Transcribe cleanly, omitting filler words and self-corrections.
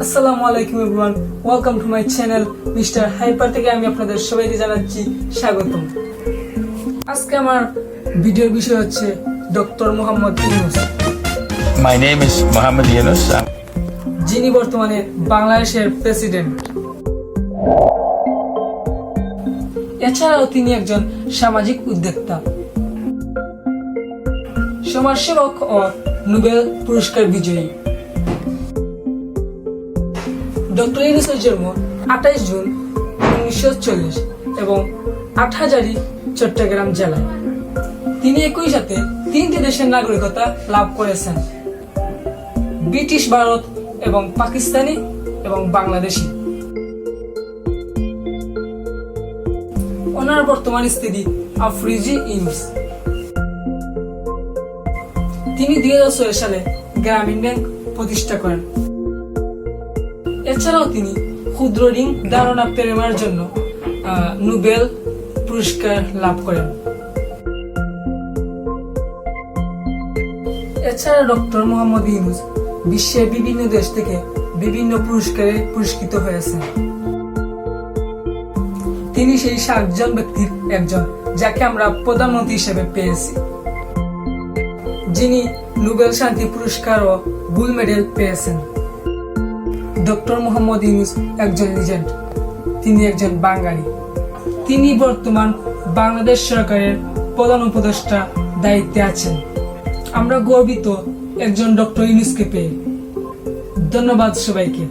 আসসালামু আলাইকুম everyone, welcome to my channel mister hyper থেকে আমি আপনাদের সবাইকে জানাচ্ছি স্বাগতম। আজকে আমার ভিডিওর বিষয় হচ্ছে doctor Mohammad Yunus. My name is Mohammed Yunus. যিনি বর্তমানে বাংলাদেশের প্রেসিডেন্ট। এছাড়াও তিনি একজন সামাজিক উদ্যোক্তা, সমাজসেবক ও নোবেল পুরস্কার বিজয়ী। ডক্টর ইউনূসের জন্ম 28 জুন 1940 এবং আটহাজারী, চট্টগ্রাম জেলায়। তিনি একই সাথে 3টি দেশের নাগরিকতা লাভ করেছেন: ব্রিটিশ ভারত এবং পাকিস্তানি এবং বাংলাদেশি। ওনার বর্তমান স্ত্রী আফরিজি ইউনূস। তিনি 2006 সালে গ্রামীণ ব্যাংক প্রতিষ্ঠা করেন। এছাড়াও তিনি ক্ষুদ্র ঋণ ধারণা প্রেরণার জন্য নোবেল পুরস্কার লাভ করেন। এছাড়া ডক্টর মোহাম্মদ ইউনূস বিশ্বের বিভিন্ন দেশ থেকে বিভিন্ন পুরস্কারে পুরস্কৃত হয়েছেন। তিনি সেই 7 জন ব্যক্তির একজন যাকে আমরা প্রধানমন্ত্রী হিসেবে পেয়েছি, যিনি নোবেল শান্তি পুরস্কার ও গোল্ড মেডেল পেয়েছেন। ডক্টর মোহাম্মদ ইউনূস একজন লিজেন্ড। তিনি একজন বাঙালি। তিনি বর্তমান বাংলাদেশ সরকারের প্রধান উপদেষ্টা দায়িত্বে আছেন। আমরা গর্বিত একজন ডক্টর ইউনূসকে পেয়ে। ধন্যবাদ সবাইকে।